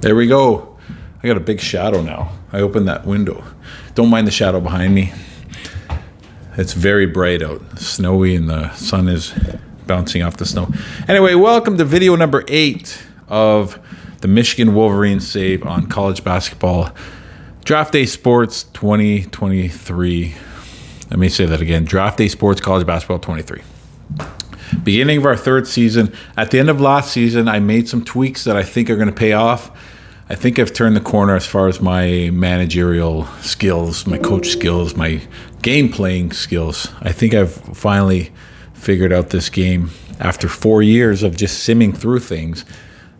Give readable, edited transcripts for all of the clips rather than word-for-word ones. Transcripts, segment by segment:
There we go. I got a big shadow now. I opened that window. Don't mind the shadow behind me. It's very bright out, snowy, and the sun is bouncing off the snow. Anyway, welcome to video number 8 of the Michigan Wolverines save on college basketball. Draft Day Sports 2023. Let me say that again. Draft Day Sports College Basketball 23. Beginning of our third season. At the end of last season, I made some tweaks that I think are going to pay off. I think I've turned the corner as far as my managerial skills, my coach skills, my game playing skills. I think I've finally figured out this game after 4 years of just simming through things,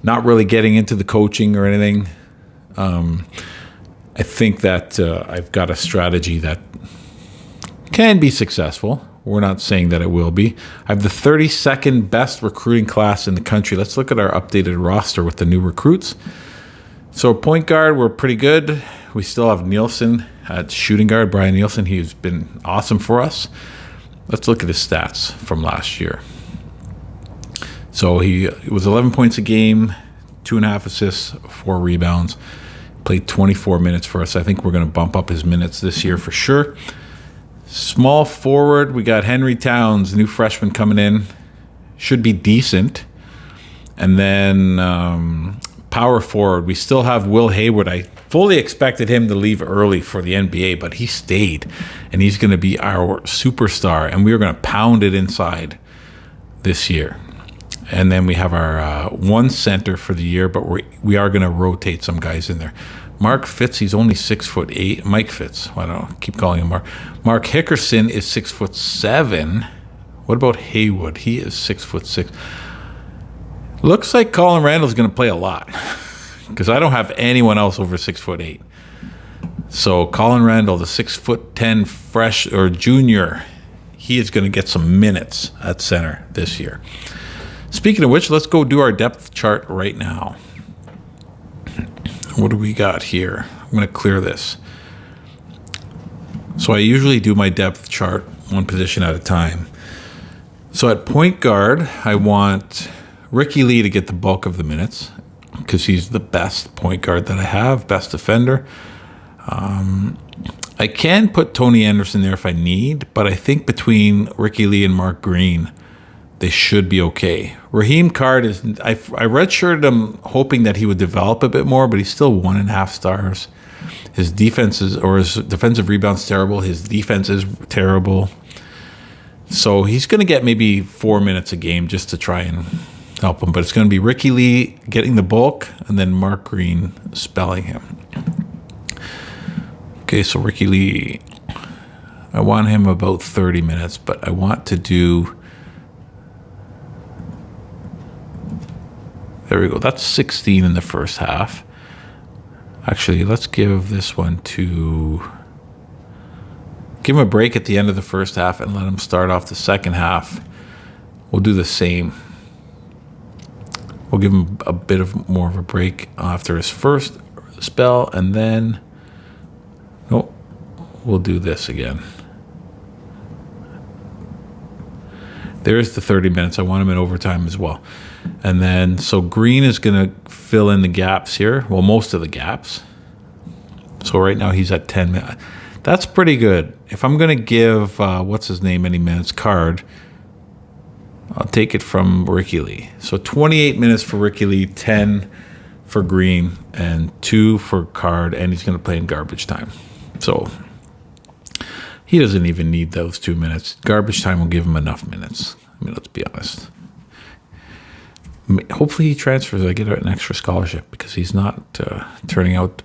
not really getting into the coaching or anything. I think that I've got a strategy that can be successful. We're not saying that it will be. I have the 32nd best recruiting class in the country. Let's look at our updated roster with the new recruits. So point guard, we're pretty good. We still have Nielsen at shooting guard, Brian Nielsen. He's been awesome for us. Let's look at his stats from last year. So he was 11 points a game, 2.5 assists, 4 rebounds. Played 24 minutes for us. I think we're going to bump up his minutes this year for sure. Small forward, we got Henry Towns, new freshman coming in. Should be decent. And then power forward, we still have Will Hayward. I fully expected him to leave early for the NBA, but he stayed. And he's going to be our superstar. And we are going to pound it inside this year. And then we have our one center for the year, but we are going to rotate some guys in there. Mark Fitz, he's only 6'8". Mike Fitz, I don't know, keep calling him Mark. Mark Hickerson is 6'7". What about Haywood? He is 6'6". Looks like Colin Randall's going to play a lot because I don't have anyone else over 6'8". So Colin Randall, the 6'10" fresh or junior, he is going to get some minutes at center this year. Speaking of which, let's go do our depth chart right now. What do we got here? I'm going to clear this. So I usually do my depth chart one position at a time. So at point guard, I want Ricky Lee to get the bulk of the minutes because he's the best point guard that I have, best defender. I can put Tony Anderson there if I need, but I think between Ricky Lee and Mark Green, they should be okay. Raheem Card is, I redshirted him hoping that he would develop a bit more, but he's still 1.5 stars. His defensive rebound's terrible. His defense is terrible. So he's going to get maybe 4 minutes a game just to try and help him. But it's going to be Ricky Lee getting the bulk and then Mark Green spelling him. Okay, so Ricky Lee, I want him about 30 minutes, but I want to do... There we go. That's 16 in the first half. Actually, let's give this one to... Give him a break at the end of the first half and let him start off the second half. We'll do the same. We'll give him a bit of more of a break after his first spell, and then... No, we'll do this again. There's the 30 minutes. I want him in overtime as well. And then, so Green is going to fill in the gaps here. Well, most of the gaps. So right now he's at 10 minutes. That's pretty good. If I'm going to give, what's his name, any minutes, Card, I'll take it from Ricky Lee. So 28 minutes for Ricky Lee, 10 for Green, and 2 for Card, and he's going to play in garbage time. So he doesn't even need those 2 minutes. Garbage time will give him enough minutes. I mean, let's be honest. Hopefully he transfers. I get an extra scholarship because he's not turning out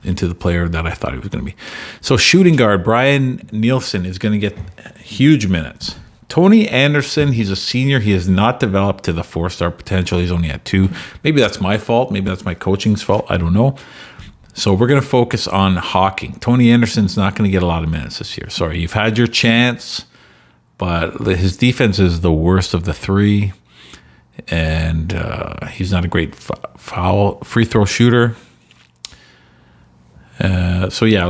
into the player that I thought he was going to be. So shooting guard, Brian Nielsen is going to get huge minutes. Tony Anderson, he's a senior. He has not developed to the 4-star potential. He's only at 2. Maybe that's my fault. Maybe that's my coaching's fault. I don't know. So we're going to focus on Hawking. Tony Anderson's not going to get a lot of minutes this year. Sorry, you've had your chance, but his defense is the worst of the 3. And he's not a great free throw shooter. So yeah,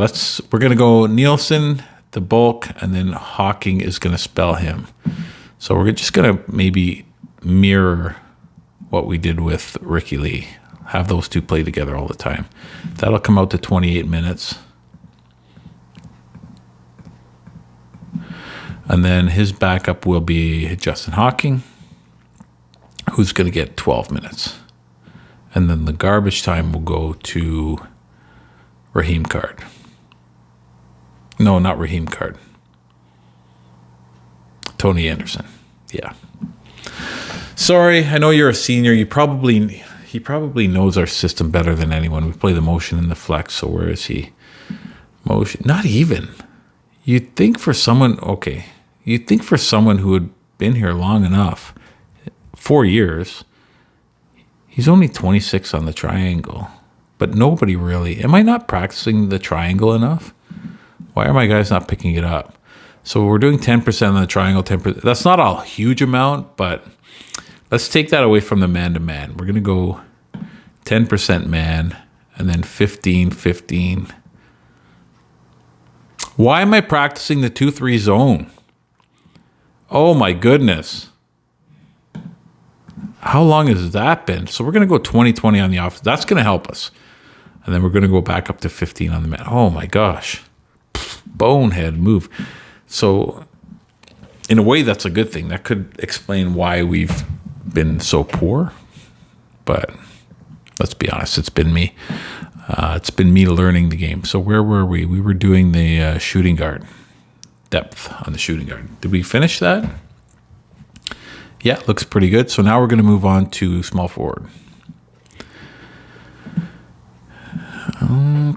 we're gonna go Nielsen, the bulk, and then Hawking is gonna spell him. So we're just gonna maybe mirror what we did with Ricky Lee. Have those two play together all the time. That'll come out to 28 minutes. And then his backup will be Justin Hawking, who's going to get 12 minutes. And then the garbage time will go to Raheem Card. No, not Raheem Card. Tony Anderson. Yeah. Sorry, I know you're a senior. He probably knows our system better than anyone. We play the motion and the flex, so where is he? Motion. Not even. You'd think for someone who had been here long enough, 4 years, he's only 26 on the triangle. But nobody really. Am I not practicing the triangle enough? Why are my guys not picking it up? So we're doing 10% on the triangle, 10%. That's not a huge amount, but let's take that away from the man-to-man. We're going to go 10% man and then 15-15. Why am I practicing the 2-3 zone? Oh, my goodness. How long has that been? So we're going to go 20-20 on the offense. That's going to help us. And then we're going to go back up to 15 on the man. Oh, my gosh. Bonehead move. So in a way, that's a good thing. That could explain why we've been so poor. But let's be honest, it's been me. It's been me learning the game. So where were we? We were doing the shooting guard. Depth on the shooting guard. Did we finish that? Yeah, looks pretty good. So now we're going to move on to small forward.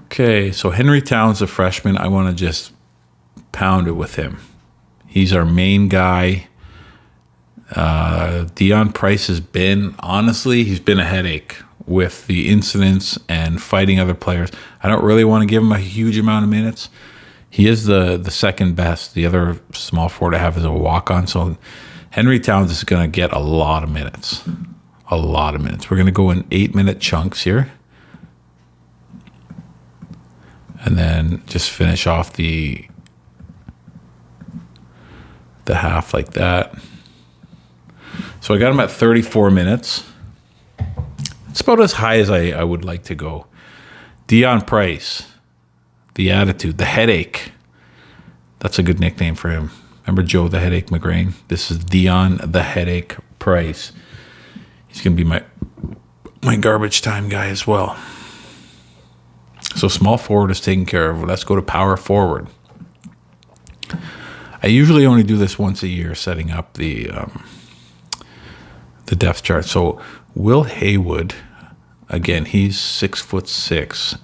Okay, so Henry Towns, a freshman. I want to just pound it with him. He's our main guy. Dion Price has been, honestly, he's been a headache with the incidents and fighting other players. I don't really want to give him a huge amount of minutes. He is the second best. The other small forward I have is a walk-on. So Henry Towns is going to get a lot of minutes. A lot of minutes. We're going to go in 8-minute chunks here. And then just finish off the half like that. So I got him at 34 minutes. It's about as high as I would like to go. Dion Price, the attitude, the headache. That's a good nickname for him. Remember Joe the Headache McGrain? This is Dion the Headache Price. He's going to be my garbage time guy as well. So small forward is taken care of. Let's go to power forward. I usually only do this once a year, setting up the depth chart. So Will Haywood, again, he's 6'6".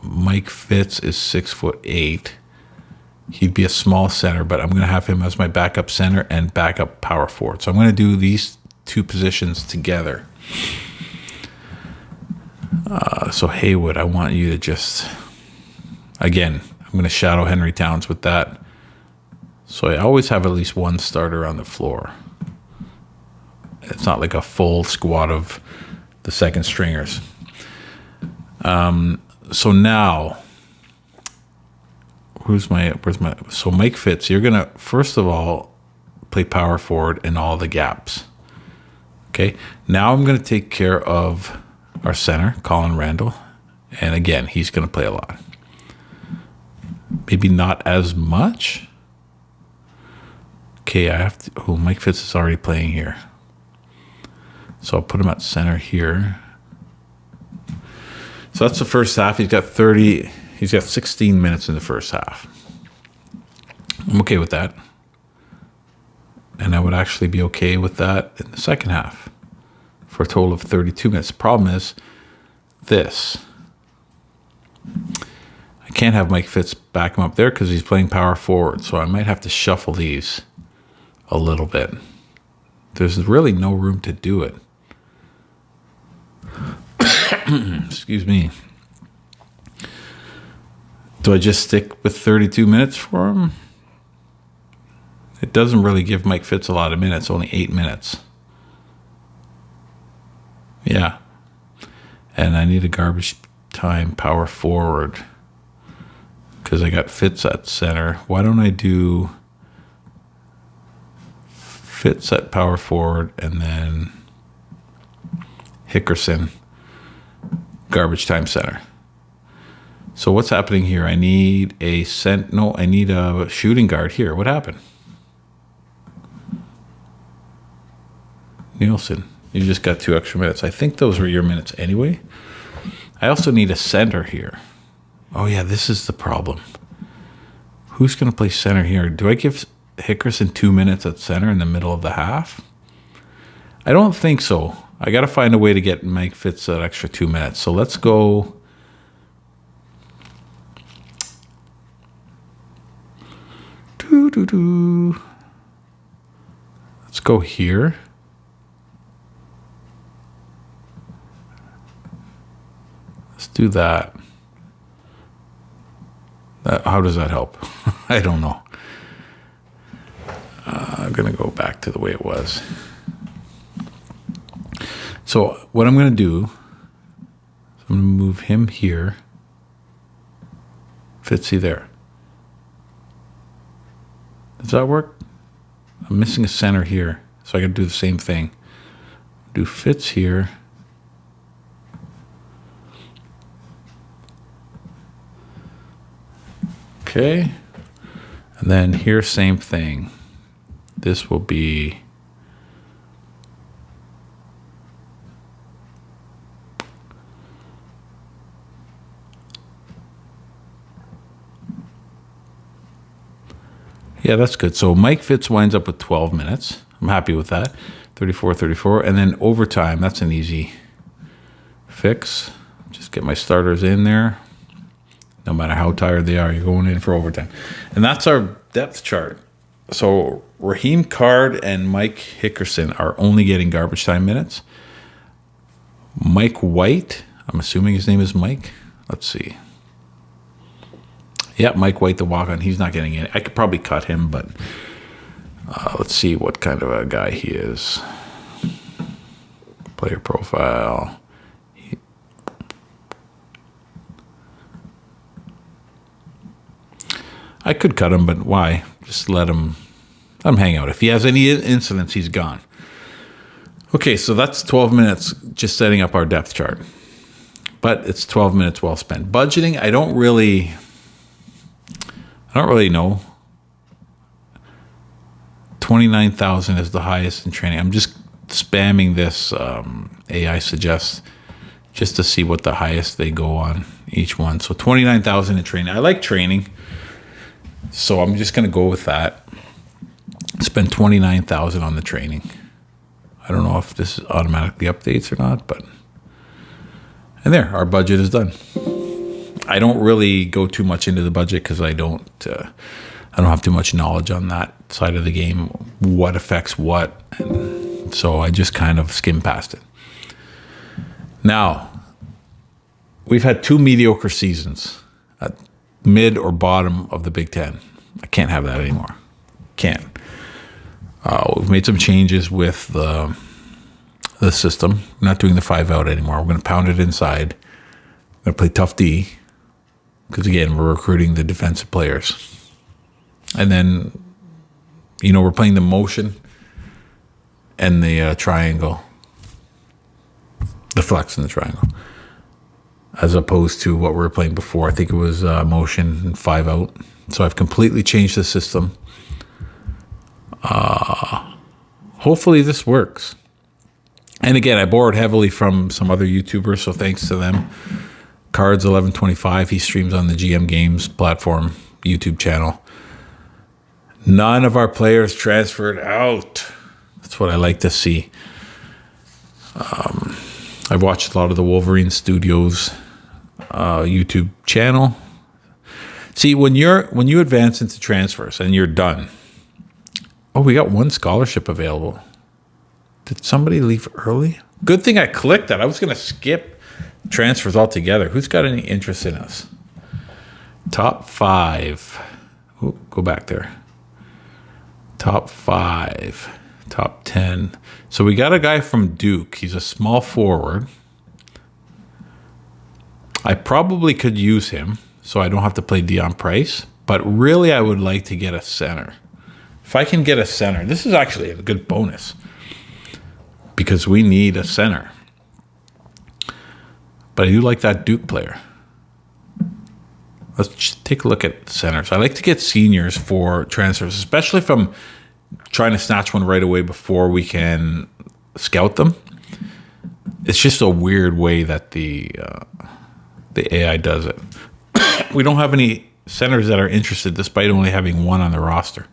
Mike Fitz is 6'8". He'd be a small center, but I'm going to have him as my backup center and backup power forward. So I'm going to do these two positions together. So Haywood, I want you to just, again, I'm going to shadow Henry Towns with that. So I always have at least one starter on the floor. It's not like a full squad of the second stringers. So now, so Mike Fitz, you're going to, first of all, play power forward in all the gaps. Okay. Now I'm going to take care of our center, Colin Randall. And again, he's going to play a lot. Maybe not as much. Okay, Mike Fitz is already playing here. So I'll put him at center here. So that's the first half. He's got 16 minutes in the first half. I'm okay with that. And I would actually be okay with that in the second half for a total of 32 minutes. The problem is this. I can't have Mike Fitz back him up there because he's playing power forward. So I might have to shuffle these a little bit. There's really no room to do it. Excuse me. Do I just stick with 32 minutes for him? It doesn't really give Mike Fitz a lot of minutes, only 8 minutes. Yeah. And I need a garbage time power forward because I got Fitz at center. Why don't I do Fitz at power forward and then Hickerson Garbage time center. So what's happening here? I need a I need a shooting guard here. What happened? Nielsen, you just got 2 extra minutes. I think those were your minutes anyway. I also need a center here. Oh yeah, this is the problem. Who's going to play center here? Do I give Hickerson 2 minutes at center in the middle of the half? I don't think so. I got to find a way to get Mike Fitz that extra 2 minutes. So let's go. Let's go here. Let's do that. How does that help? I don't know. I'm going to go back to the way it was. So what I'm going to do, I'm going to move him here. Fitzy there. Does that work? I'm missing a center here, so I got to do the same thing. Do Fitz here. Okay. And then here, same thing. This will be yeah, that's good. So Mike Fitz winds up with 12 minutes. I'm happy with that. 34. And then overtime, that's an easy fix. Just get my starters in there. No matter how tired they are, you're going in for overtime. And that's our depth chart. So Raheem Card and Mike Hickerson are only getting garbage time minutes. Mike White, I'm assuming his name is Mike. Let's see. Yeah, Mike White, the walk-on, he's not getting in. I could probably cut him, but let's see what kind of a guy he is. Player profile. I could cut him, but why? Just let him hang out. If he has any incidents, he's gone. Okay, so that's 12 minutes just setting up our depth chart. But it's 12 minutes well spent. Budgeting, I don't really know. 29,000 is the highest in training. I'm just spamming this AI suggests just to see what the highest they go on each one. So 29,000 in training. I like training. So I'm just going to go with that. Spend 29,000 on the training. I don't know if this automatically updates or not, but and there, our budget is done. I don't really go too much into the budget because I don't have too much knowledge on that side of the game, what affects what, and so I just kind of skim past it. Now, we've had 2 mediocre seasons at mid or bottom of the Big Ten. I can't have that anymore. Can't. We've made some changes with the system. We're not doing the 5-out anymore. We're going to pound it inside. We're going to play tough D because, again, we're recruiting the defensive players. And then, we're playing the motion and the triangle, the flex and the triangle, as opposed to what we were playing before. I think it was motion and 5-out. So I've completely changed the system. Hopefully this works. And again, I borrowed heavily from some other YouTubers, so thanks to them. Cards 1125, he streams on the GM Games platform YouTube channel. None of our players transferred out. That's what I like to see. I've watched a lot of the Wolverine Studios YouTube channel. See, when you advance into transfers and you're done. Oh, we got 1 scholarship available. Did somebody leave early? Good thing I clicked that. I was going to skip transfers altogether. Who's got any interest in us? Top 5. Ooh, go back there. Top 5. Top 10. So we got a guy from Duke. He's a small forward. I probably could use him so I don't have to play Dion Price. But really, I would like to get a center. If I can get a center, this is actually a good bonus because we need a center. But I do like that Duke player. Let's just take a look at centers. I like to get seniors for transfers, especially if I'm trying to snatch one right away before we can scout them. It's just a weird way that the AI does it. We don't have any centers that are interested despite only having one on the roster.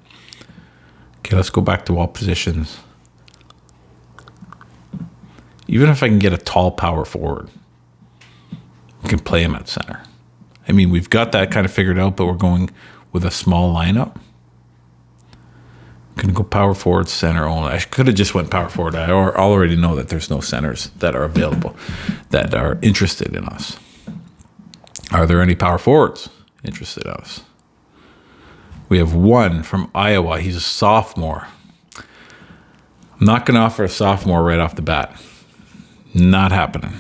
Okay, let's go back to all positions. Even if I can get a tall power forward, we can play him at center. I mean, we've got that kind of figured out, but we're going with a small lineup. I'm going to go power forward, center only. I could have just went power forward. I already know that there's no centers that are available that are interested in us. Are there any power forwards interested in us? We have one from Iowa. He's a sophomore. I'm not going to offer a sophomore right off the bat. Not happening.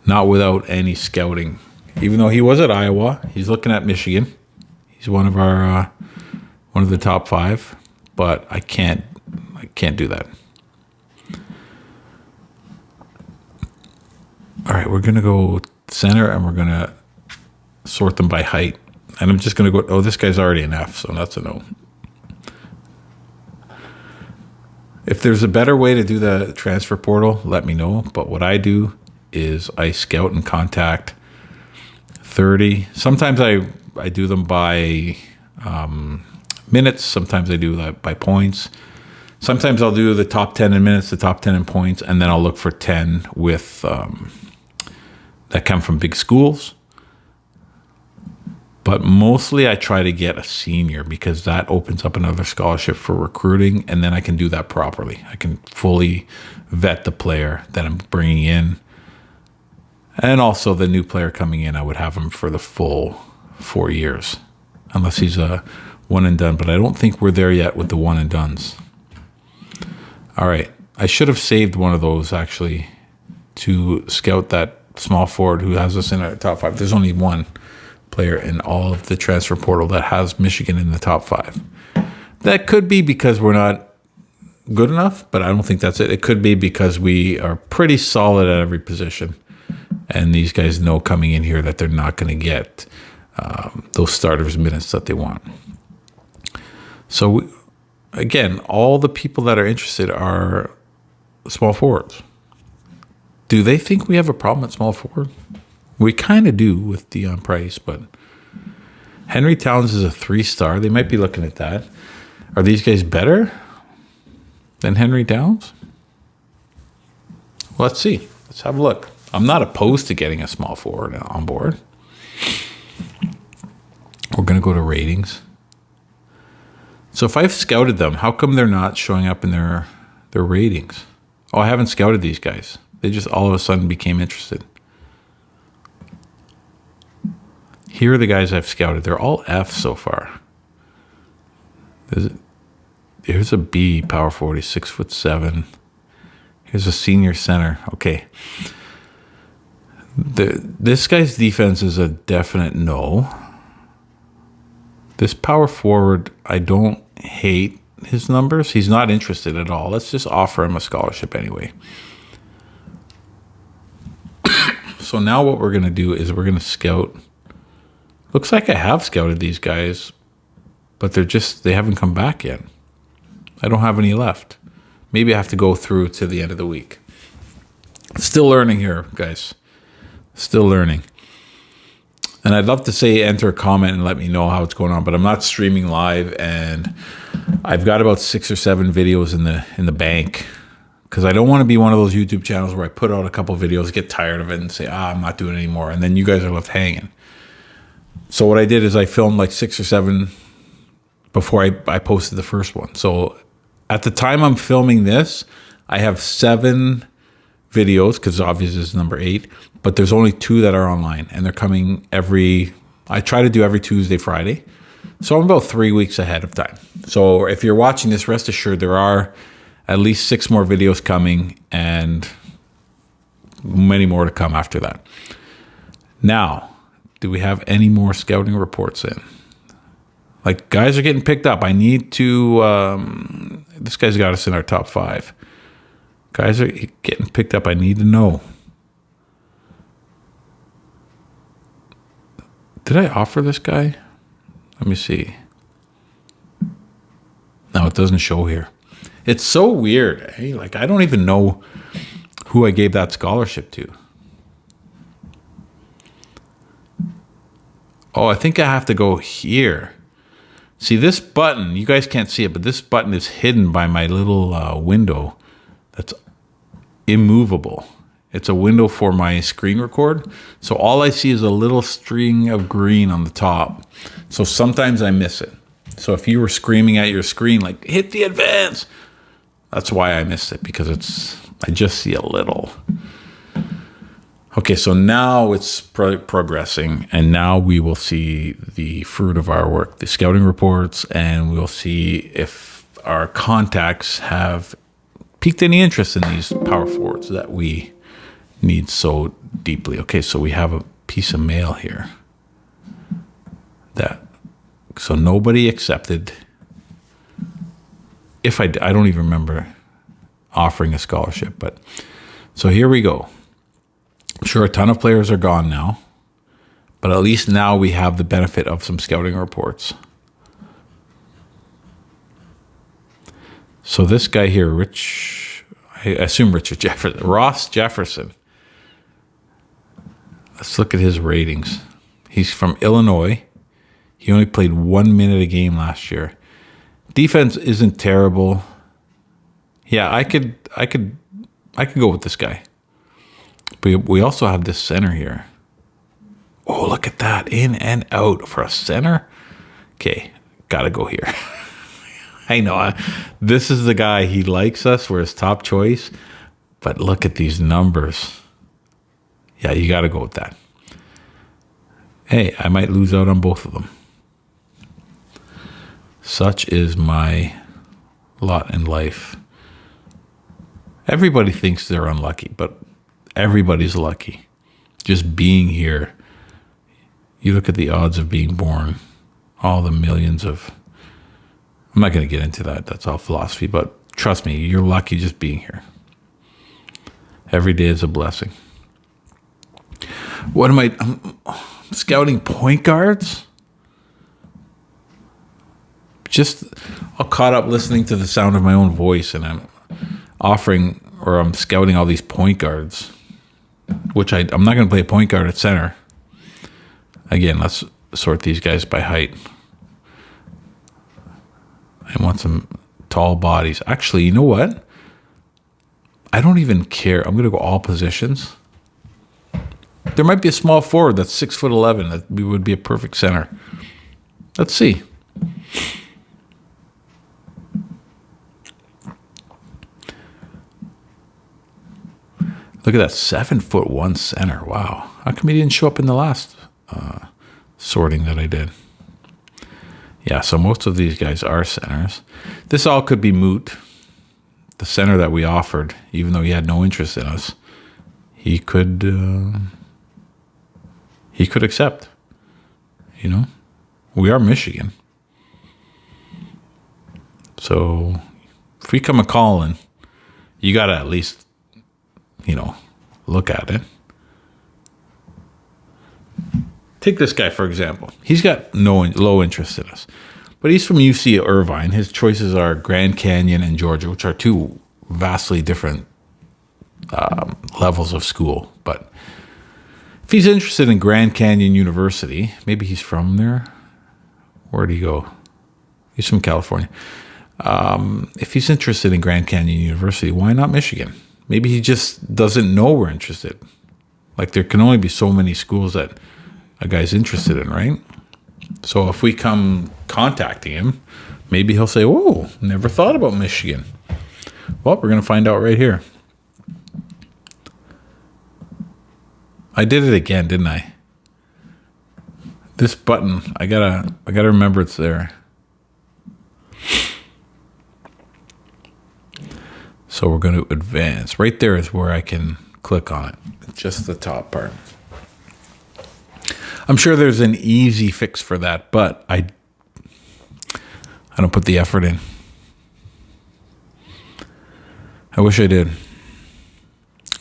Not without any scouting. Even though he was at Iowa, he's looking at Michigan. He's one of the top 5, but I can't do that. All right, we're gonna go center, and we're gonna sort them by height. And I'm just gonna go. Oh, this guy's already an F, so that's a no. If there's a better way to do the transfer portal, let me know. But what I do is I scout and contact 30. Sometimes I do them by minutes. Sometimes I do that by points. Sometimes I'll do the top 10 in minutes, the top 10 in points, and then I'll look for 10 with that come from big schools. But mostly I try to get a senior because that opens up another scholarship for recruiting, and then I can do that properly. I can fully vet the player that I'm bringing in. And also the new player coming in, I would have him for the full 4 years, unless he's a one and done. But I don't think we're there yet with the one and dones. All right. I should have saved one of those, actually, to scout that small forward who has us in our top 5. There's only one player in all of the transfer portal that has Michigan in the top 5. That could be because we're not good enough, but I don't think that's it. It could be because we are pretty solid at every position. And these guys know coming in here that they're not going to get those starters minutes that they want. So, again, all the people that are interested are small forwards. Do they think we have a problem at small forward? We kind of do with Dion Price, but Henry Towns is a 3-star. They might be looking at that. Are these guys better than Henry Towns? Well, let's see. Let's have a look. I'm not opposed to getting a small forward on board. We're going to go to ratings. So if I've scouted them, how come they're not showing up in their ratings? Oh, I haven't scouted these guys. They just all of a sudden became interested. Here are the guys I've scouted. They're all F so far. Here's a B, power forward, 6'7". Here's a senior center. Okay. This guy's defense is a definite no. This power forward, I don't hate his numbers. He's not interested at all. Let's just offer him a scholarship anyway. So now what we're going to do is we're going to scout. Looks like I have scouted these guys, but they haven't come back yet. I don't have any left. Maybe I have to go through to the end of the week. Still learning here, guys. Still learning. And I'd love to say enter a comment and let me know how it's going on, but I'm not streaming live, and I've got about 6 or 7 videos in the bank because I don't want to be one of those YouTube channels where I put out a couple videos, get tired of it, and say, I'm not doing it anymore, and then you guys are left hanging. So what I did is I filmed like 6 or 7 before I posted the first one. So at the time I'm filming this, I have 7 videos because obviously it's number 8, but there's only 2 that are online, and they're coming I try to do every Tuesday, Friday. So I'm about 3 weeks ahead of time. So if you're watching this, rest assured there are at least 6 more videos coming and many more to come after that. Now, do we have any more scouting reports in? Like, guys are getting picked up. I need to, this guy's got us in our top 5. Guys are getting picked up. I need to know. Did I offer this guy? Let me see. No, it doesn't show here. It's so weird. Eh? Like, I don't even know who I gave that scholarship to. Oh, I think I have to go here. See, this button, you guys can't see it, but this button is hidden by my little window that's immovable. It's a window for my screen record. So all I see is a little string of green on the top. So sometimes I miss it. So if you were screaming at your screen, like, hit the advance, that's why I missed it, because I just see a little. Okay, so now it's progressing, and now we will see the fruit of our work, the scouting reports, and we'll see if our contacts have piqued any interest in these power forwards that we need so deeply. Okay, so we have a piece of mail here. So nobody accepted. I don't even remember offering a scholarship, but so here we go. I'm sure a ton of players are gone now, but at least now we have the benefit of some scouting reports. So this guy here, I assume Ross Jefferson. Let's look at his ratings. He's from Illinois. He only played 1 minute a game last year. Defense isn't terrible. Yeah, I could go with this guy. But we also have this center here. Oh, look at that. In and out for a center. Okay, gotta go here. I know. This is the guy. He likes us. We're his top choice. But look at these numbers. Yeah, you gotta go with that. Hey, I might lose out on both of them. Such is my lot in life. Everybody thinks they're unlucky, but everybody's lucky. Just being here. You look at the odds of being born, all the millions of... I'm not going to get into that. That's all philosophy, but trust me, you're lucky just being here. Every day is a blessing. What am I'm scouting point guards? Just all caught up listening to the sound of my own voice, and I'm scouting all these point guards, which I'm not going to play a point guard at center. Again, let's sort these guys by height. I want some tall bodies. Actually, you know what? I don't even care. I'm going to go all positions. There might be a small forward that's 6'11" that would be a perfect center. Let's see. Look at that, 7'1" center. Wow. How come he didn't show up in the last sorting that I did? Yeah, so most of these guys are centers. This all could be moot. The center that we offered, even though he had no interest in us, he could accept. You know, we are Michigan. So if we come a calling, you got to at least, look at it. Take this guy, for example. He's got low interest in us. But he's from UC Irvine. His choices are Grand Canyon and Georgia, which are two vastly different levels of school. But if he's interested in Grand Canyon University, maybe he's from there. Where'd he go? He's from California. If he's interested in Grand Canyon University, why not Michigan? Maybe he just doesn't know we're interested. Like, there can only be so many schools that a guy's interested in, right? So if we come contacting him, maybe he'll say, "Oh, never thought about Michigan." Well, we're going to find out right here. I did it again, didn't I? This button, I gotta remember it's there. So we're going to advance. Right there is where I can click on it. Just the top part. I'm sure there's an easy fix for that, but I don't put the effort in. I wish I did.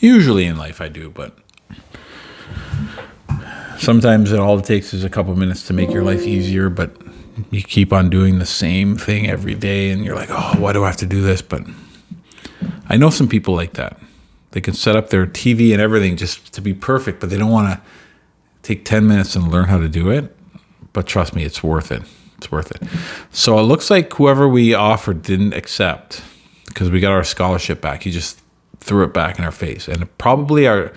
Usually in life I do, but Sometimes all it takes is a couple minutes to make your life easier, but you keep on doing the same thing every day and you're like, oh, why do I have to do this? But I know some people like that. They can set up their TV and everything just to be perfect, but they don't want to take 10 minutes and learn how to do it. But trust me, it's worth it. It's worth it. So it looks like whoever we offered didn't accept because we got our scholarship back. He just threw it back in our face. And probably our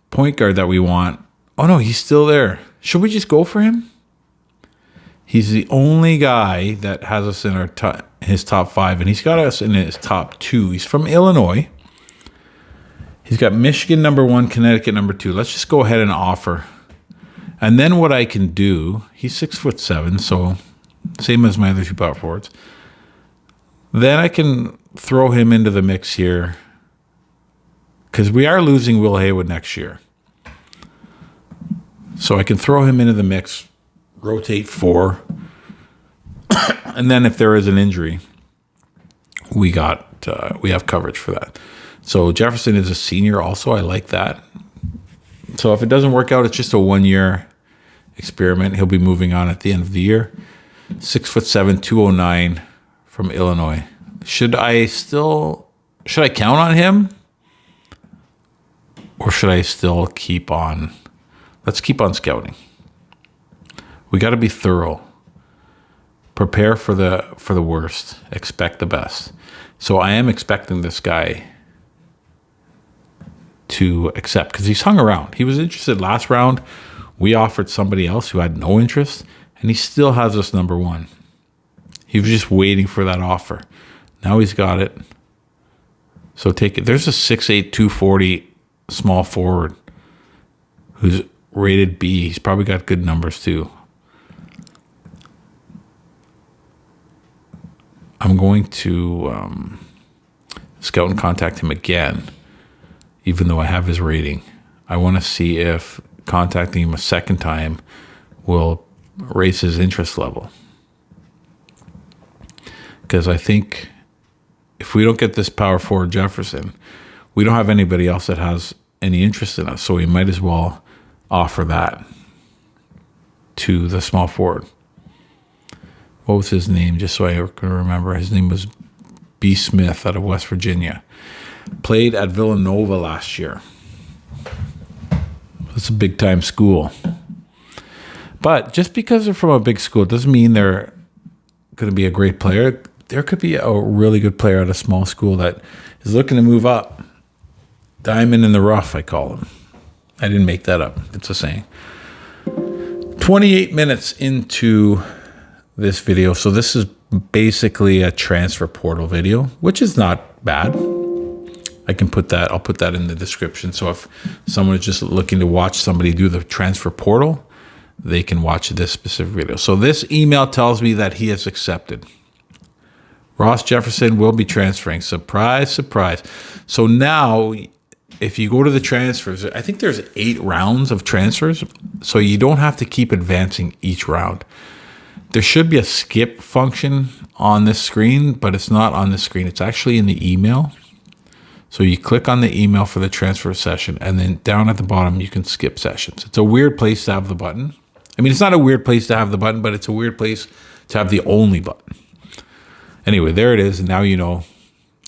point guard that we want, oh no, he's still there. Should we just go for him? He's the only guy that has us in his top 5, and he's got us in his top 2. He's from Illinois. He's got Michigan number 1, Connecticut number 2. Let's just go ahead and offer. And then what I can do, he's 6'7", so same as my other 2 power forwards. Then I can throw him into the mix here because we are losing Will Haywood next year. So I can throw him into the mix, rotate 4, and then if there is an injury, we have coverage for that. So Jefferson is a senior also. I like that. So if it doesn't work out, it's just a 1-year experiment. He'll be moving on at the end of the year. 6'7", 209 from Illinois. Should I count on him? Or should I still keep on? Let's keep on scouting. We got to be thorough. Prepare for the worst. Expect the best. So I am expecting this guy to accept because he's hung around. He was interested last round. We offered somebody else who had no interest, and he still has us number 1. He was just waiting for that offer. Now he's got it. So take it. There's a 6'8", 240 small forward who's rated B. He's probably got good numbers too. I'm going to scout and contact him again, even though I have his rating. I want to see if contacting him a second time will raise his interest level. Because I think if we don't get this power forward Jefferson, we don't have anybody else that has any interest in us. So we might as well offer that to the small forward. What was his name? Just so I can remember. His name was B. Smith out of West Virginia. Played at Villanova last year. It's a big-time school. But just because they're from a big school doesn't mean they're going to be a great player. There could be a really good player at a small school that is looking to move up. Diamond in the rough, I call him. I didn't make that up. It's a saying. 28 minutes into this video. So this is basically a transfer portal video, which is not bad. I can put that, I'll put that in the description. So if someone is just looking to watch somebody do the transfer portal, they can watch this specific video. So this email tells me that he has accepted. Ross Jefferson will be transferring. Surprise, surprise. So now, if you go to the transfers, I think there's 8 rounds of transfers. So you don't have to keep advancing each round. There should be a skip function on this screen, but it's not on this screen. It's actually in the email. So you click on the email for the transfer session, and then down at the bottom, you can skip sessions. It's a weird place to have the button. I mean, it's not a weird place to have the button, but it's a weird place to have the only button. Anyway, there it is, and now you know.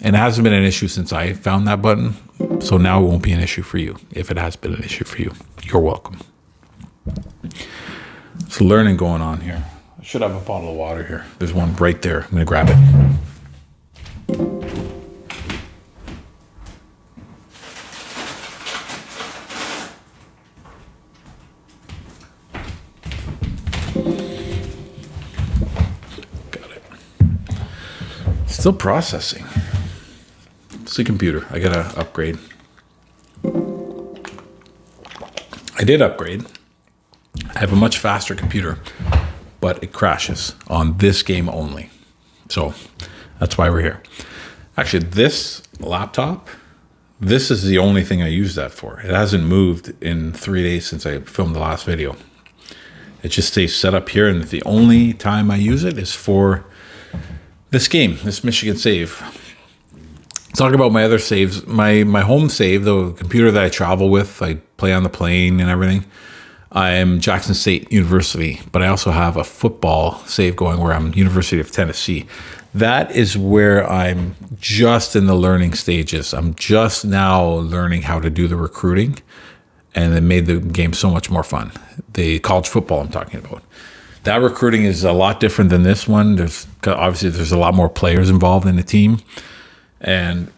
And it hasn't been an issue since I found that button, so now it won't be an issue for you. If it has been an issue for you, you're welcome. It's learning going on here. I should have a bottle of water here. There's one right there. I'm going to grab it. Got it. Still processing. It's the computer. I got to upgrade. I did upgrade. I have a much faster computer, but it crashes on this game only. So that's why we're here. Actually, this laptop, this is the only thing I use that for. It hasn't moved in 3 days since I filmed the last video. It just stays set up here, and the only time I use it is for this game, this Michigan save. Talk about my other saves. My home save, the computer that I travel with, I play on the plane and everything. I am Jackson State University, but I also have a football save going where I'm University of Tennessee. That is where I'm just in the learning stages. I'm just now learning how to do the recruiting, and it made the game so much more fun. The college football I'm talking about. That recruiting is a lot different than this one. There's a lot more players involved in the team, and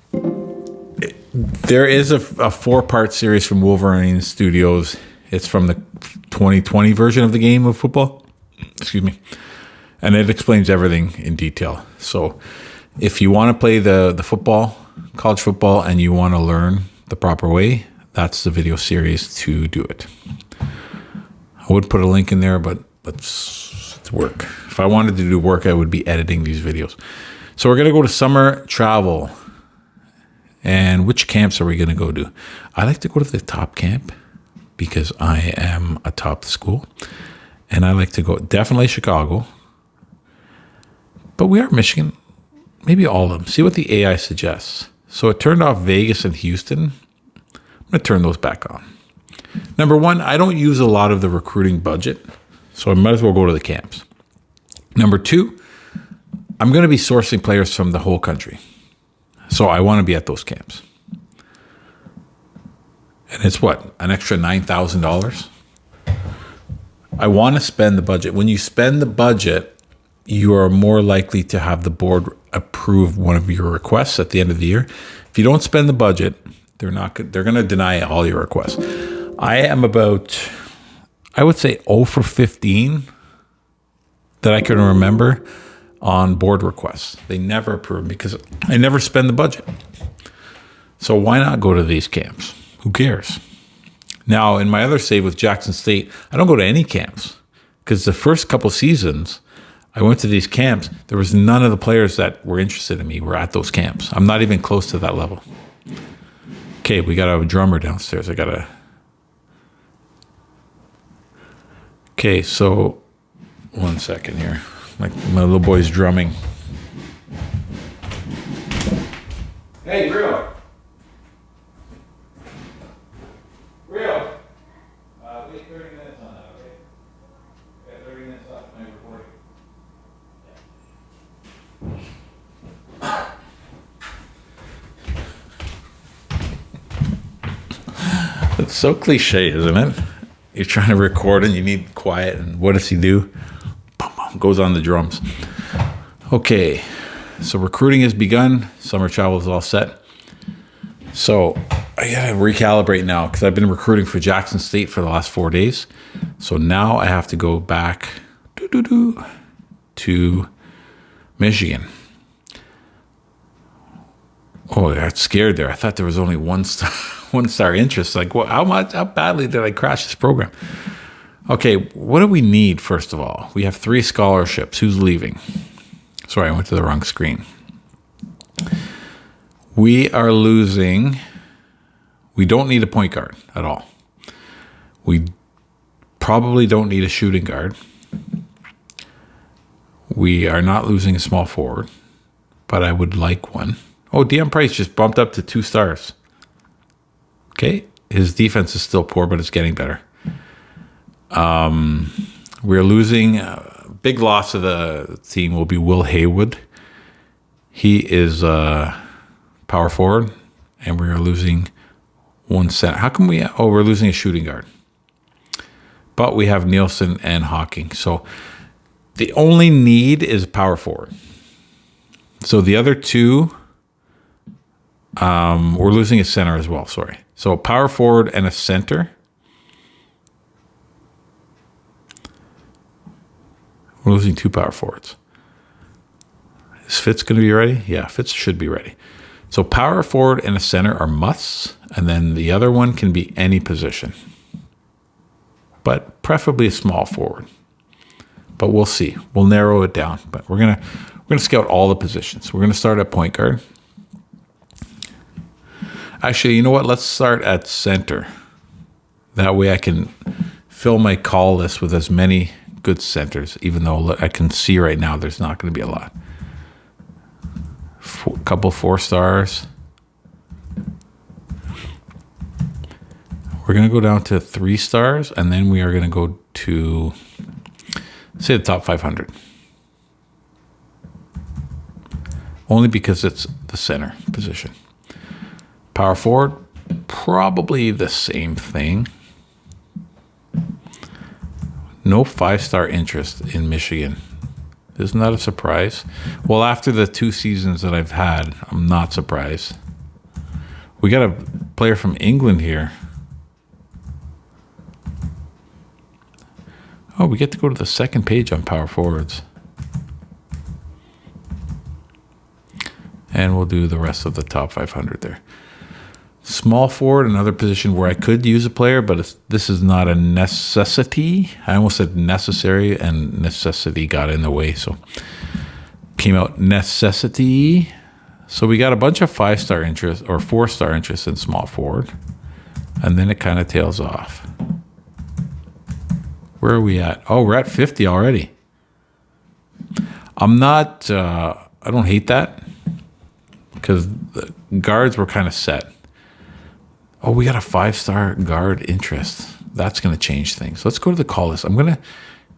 there is a 4-part series from Wolverines Studios. It's from the 2020 version of the game of football. Excuse me. And it explains everything in detail. So if you want to play the football, college football, and you want to learn the proper way, that's the video series to do it. I would put a link in there, but let's work. If I wanted to do work, I would be editing these videos. So we're going to go to summer travel. And which camps are we going to go to? I like to go to the top camp because I am atop the school. And I like to go definitely Chicago. But we are Michigan. Maybe all of them. See what the AI suggests. So it turned off Vegas and Houston. I'm going to turn those back on. Number one, I don't use a lot of the recruiting budget. So I might as well go to the camps. Number two, I'm going to be sourcing players from the whole country. So I want to be at those camps. And it's what? An extra $9,000? I want to spend the budget. When you spend the budget, you are more likely to have the board approve one of your requests at the end of the year. If you don't spend the budget, they're going to deny all your requests. I am about, I would say 0 for 15 that I can remember on board requests. They never approve because I never spend the budget. So why not go to these camps? Who cares? Now, in my other save with Jackson State, I don't go to any camps because the first couple seasons I went to these camps. There was none of the players that were interested in me were at those camps. I'm not even close to that level. Okay, we got a drummer downstairs. Okay, so 1 second here. My little boy's drumming. Hey, Rio. We have 30 minutes on that, okay? We have 30 minutes left in my recording. It's so cliche, isn't it? You're trying to record and you need quiet, and what does he do? Boom, boom, goes on the drums. Okay, so recruiting has begun. Summer travel is all set. So I gotta recalibrate now because I've been recruiting for Jackson State for the last 4 days. So now I have to go back to Michigan. Oh, I got scared there. I thought there was only one star interest. Like, well, how badly did I crash this program? Okay, what do we need, first of all? We have 3 scholarships. Who's leaving? Sorry, I went to the wrong screen. We are losing. We don't need a point guard at all. We probably don't need a shooting guard. We are not losing a small forward, but I would like one. Oh, DM Price just bumped up to 2 stars. Okay, his defense is still poor, but it's getting better. We're losing. Big loss of the team will be Will Haywood. He is power forward, and we are losing 1 center. How come we're losing a shooting guard? But we have Nielsen and Hawking. So the only need is power forward. So the other 2, we're losing a center as well, sorry. So a power forward and a center. We're losing 2 power forwards. Is Fitz going to be ready? Yeah, Fitz should be ready. So power forward and a center are musts, and then the other one can be any position, but preferably a small forward. But we'll see. We'll narrow it down. But we're gonna scout all the positions. We're gonna start at point guard. Actually, you know what? Let's start at center. That way I can fill my call list with as many good centers, even though I can see right now there's not going to be a lot. A couple 4 stars. We're going to go down to 3 stars, and then we are going to go to, say, the top 500. Only because it's the center position. Power forward, probably the same thing. No 5-star interest in Michigan. Isn't that a surprise? Well, after the 2 seasons that I've had, I'm not surprised. We got a player from England here. Oh, we get to go to the second page on power forwards. And we'll do the rest of the top 500 there. Small forward, another position where I could use a player, but this is not a necessity. I almost said necessary, and necessity got in the way, so came out necessity. So we got a bunch of 5-star interest or 4-star interest in small forward, and then it kind of tails off. Where are we at? Oh, we're at 50 already. I'm not, I don't hate that because the guards were kind of set. Oh, we got a 5-star guard interest. That's going to change things. Let's go to the call list. I'm going to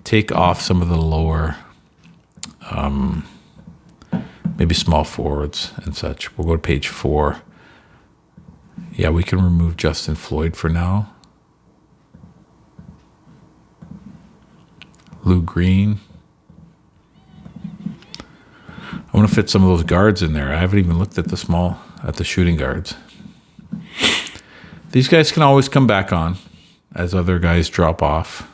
take off some of the lower, maybe small forwards and such. We'll go to page 4. Yeah, we can remove Justin Floyd for now. Lou Green. I want to fit some of those guards in there. I haven't even looked at the shooting guards. These guys can always come back on as other guys drop off.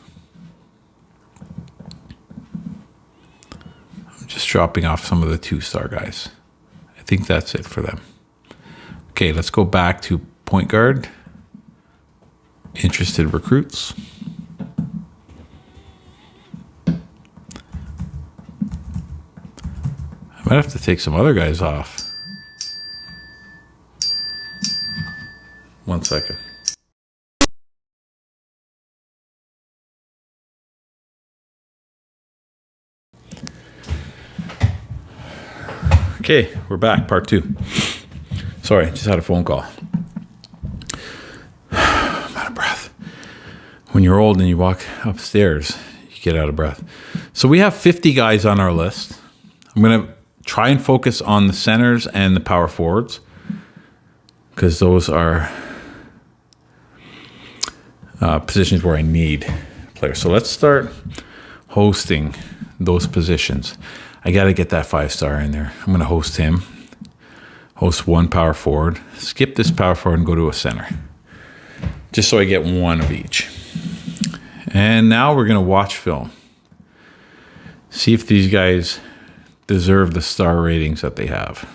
I'm just dropping off some of the 2-star guys. I think that's it for them. Okay, let's go back to point guard. Interested recruits. I might have to take some other guys off. 1 second. Okay, we're back, part 2. Sorry, just had a phone call. I'm out of breath. When you're old and you walk upstairs, you get out of breath. So we have 50 guys on our list. I'm going to try and focus on the centers and the power forwards because those are positions where I need players. So let's start hosting those positions. I got to get that 5-star in there. I'm going to host him. Host 1 power forward. Skip this power forward and go to a center. Just so I get 1 of each. And now we're going to watch film. See if these guys deserve the star ratings that they have.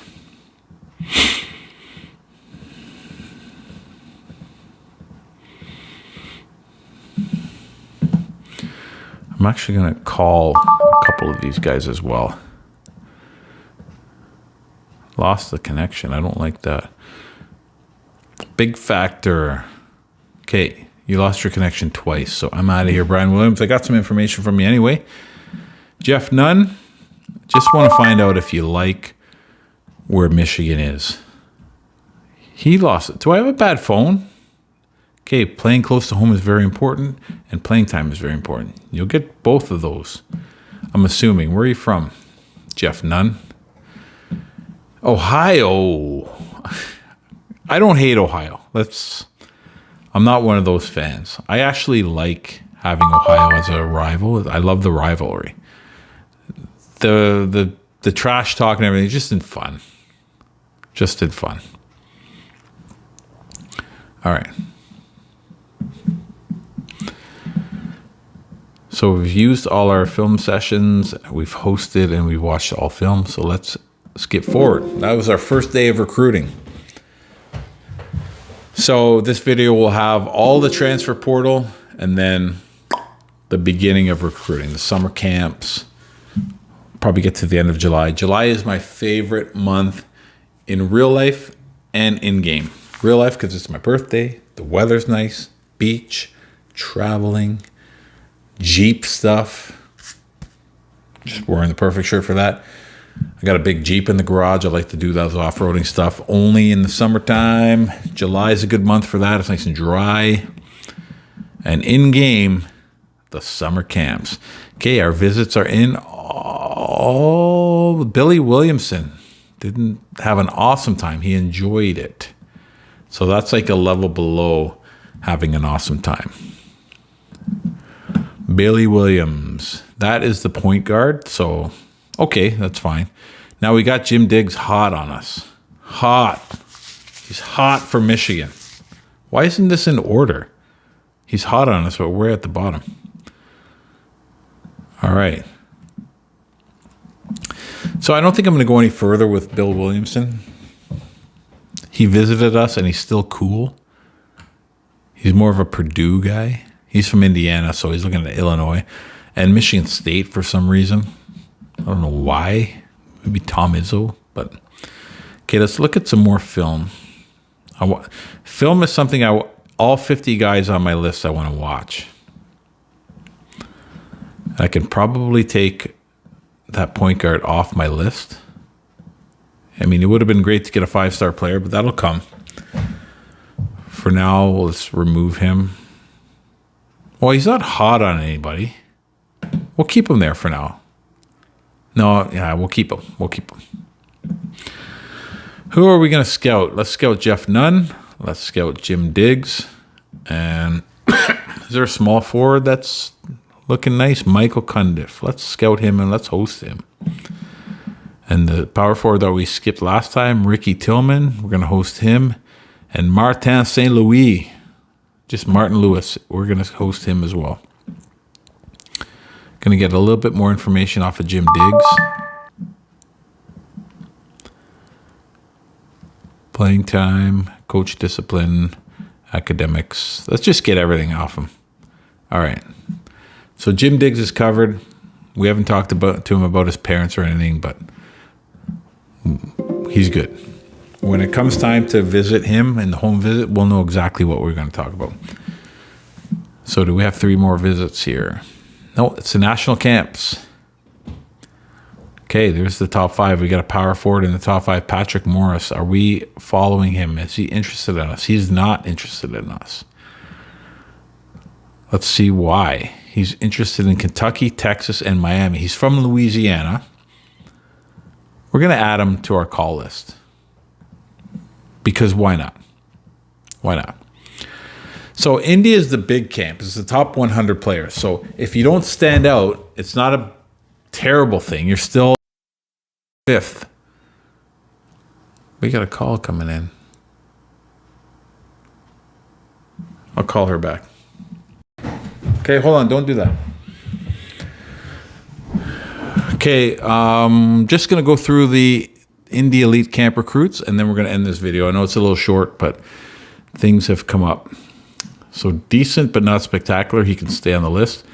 I'm actually going to call a couple of these guys as well. Lost the connection. I don't like that. Big factor. Okay, you lost your connection twice, so I'm out of here, Brian Williams. I got some information from you anyway. Jeff Nunn, just want to find out if you like where Michigan is. He lost it. Do I have a bad phone? Okay, playing close to home is very important, and playing time is very important. You'll get both of those, I'm assuming. Where are you from, Jeff Nunn? Ohio. I don't hate Ohio. I'm not one of those fans. I actually like having Ohio as a rival. I love the rivalry. The trash talk and everything just in fun. Just in fun. All right. So we've used all our film sessions, we've hosted, and we've watched all film. So let's skip forward. That was our first day of recruiting. So this video will have all the transfer portal and then the beginning of recruiting, the summer camps. Probably get to the end of July. July is my favorite month in real life and in game. Real life because it's my birthday, the weather's nice, beach, traveling, Jeep stuff. Just wearing the perfect shirt for that. I got a big Jeep in the garage. I like to do those off-roading stuff only in the summertime. July is a good month for that. It's nice and dry. And in-game, the summer camps. Okay, our visits are in. Oh, Billy Williamson didn't have an awesome time. He enjoyed it. So that's like a level below having an awesome time. Billy Williams. That is the point guard. So, okay, that's fine. Now we got Jim Diggs hot on us. Hot. He's hot for Michigan. Why isn't this in order? He's hot on us, but we're at the bottom. All right. So I don't think I'm going to go any further with Bill Williamson. He visited us, and he's still cool. He's more of a Purdue guy. He's from Indiana, so he's looking at Illinois. And Michigan State for some reason. I don't know why. Maybe Tom Izzo. But, okay, let's look at some more film. Film is something all 50 guys on my list I want to watch. I can probably take that point guard off my list. I mean, it would have been great to get a 5-star player, but that'll come. For now, let's remove him. Well, he's not hot on anybody. We'll keep him there for now. No, yeah, we'll keep him. We'll keep him. Who are we going to scout? Let's scout Jeff Nunn. Let's scout Jim Diggs. And is there a small forward that's looking nice? Michael Cundiff. Let's scout him and let's host him. And the power forward that we skipped last time, Ricky Tillman, we're going to host him. And Martin St. Louis, just Martin Lewis, we're going to host him as well. Going to get a little bit more information off of Jim Diggs. Playing time, coach discipline, academics. Let's just get everything off him. All right. So Jim Diggs is covered. We haven't talked to him about his parents or anything, but he's good. When it comes time to visit him and the home visit, we'll know exactly what we're going to talk about. So do we have 3 more visits here? No, it's the national camps. Okay, there's the top 5. We got a power forward in the top 5, Patrick Morris. Are we following him? Is he interested in us? He's not interested in us. Let's see why. He's interested in Kentucky, Texas, and Miami. He's from Louisiana. We're going to add him to our call list. Because why not? Why not? So India is the big camp. It's the top 100 players. So if you don't stand out, it's not a terrible thing. You're still 5th. We got a call coming in. I'll call her back. Okay, hold on. Don't do that. Okay, just going to go through the Indy Elite Camp recruits, and then we're going to end this video. I know it's a little short, but things have come up. So decent, but not spectacular. He can stay on the list.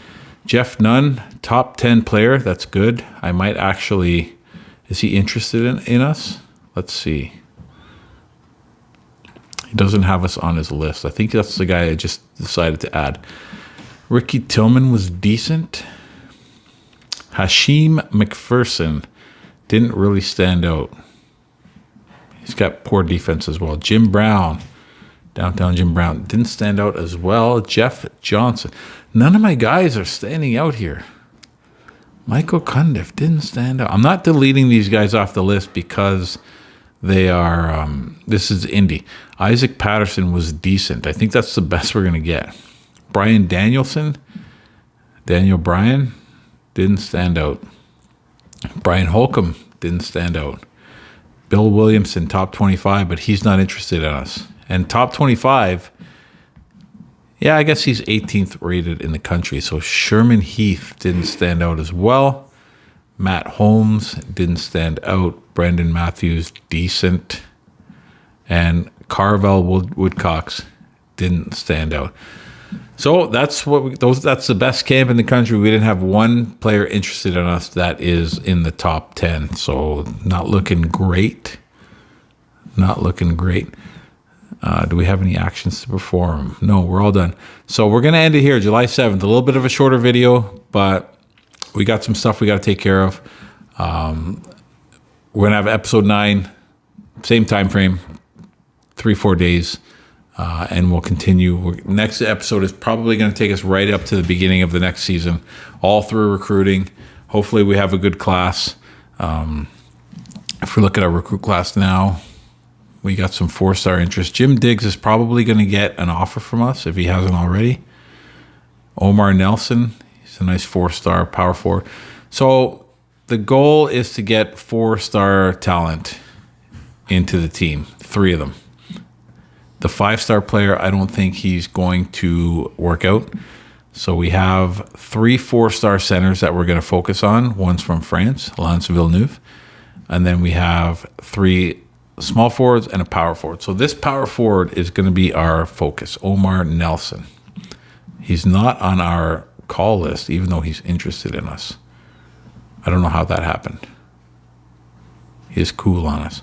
Jeff Nunn, top 10 player. That's good. I might actually... Is he interested in us? Let's see. He doesn't have us on his list. I think that's the guy I just decided to add. Ricky Tillman was decent. Hashim McPherson didn't really stand out. He's got poor defense as well. Jim Brown, downtown Jim Brown, didn't stand out as well. Jeff Johnson. None of my guys are standing out here. Michael Cundiff didn't stand out. I'm not deleting these guys off the list because they are, this is Indy. Isaac Patterson was decent. I think that's the best we're going to get. Brian Daniel Bryan, didn't stand out. Brian Holcomb didn't stand out. Bill Williamson, top 25, but he's not interested in us. And top 25, yeah, I guess he's 18th rated in the country. So Sherman Heath didn't stand out as well. Matt Holmes didn't stand out. Brandon Matthews, decent. And Carvel Woodcocks didn't stand out. So that's that's the best camp in the country. We didn't have one player interested in us that is in the top 10. So not looking great. Not looking great. Do we have any actions to perform? No, we're all done. So we're going to end it here, July 7th. A little bit of a shorter video, but we got some stuff we got to take care of. We're going to have episode 9, same time frame, 3-4 days. And we'll continue. Next episode is probably going to take us right up to the beginning of the next season, all through recruiting. Hopefully we have a good class. If we look at our recruit class now, we got some 4-star interest. Jim Diggs is probably going to get an offer from us if he hasn't already. Omar Nelson, he's a nice 4-star power forward. So the goal is to get 4-star talent into the team, 3 of them. The 5-star player, I don't think he's going to work out. So we have 3 4-star centers that we're going to focus on. One's from France, Lance Villeneuve. And then we have 3 small forwards and a power forward. So this power forward is going to be our focus, Omar Nelson. He's not on our call list, even though he's interested in us. I don't know how that happened. He's cool on us.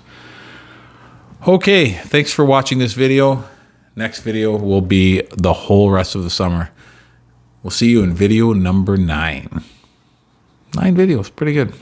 Okay, thanks for watching this video. Next video will be the whole rest of the summer. We'll see you in video number 9. 9 videos, pretty good.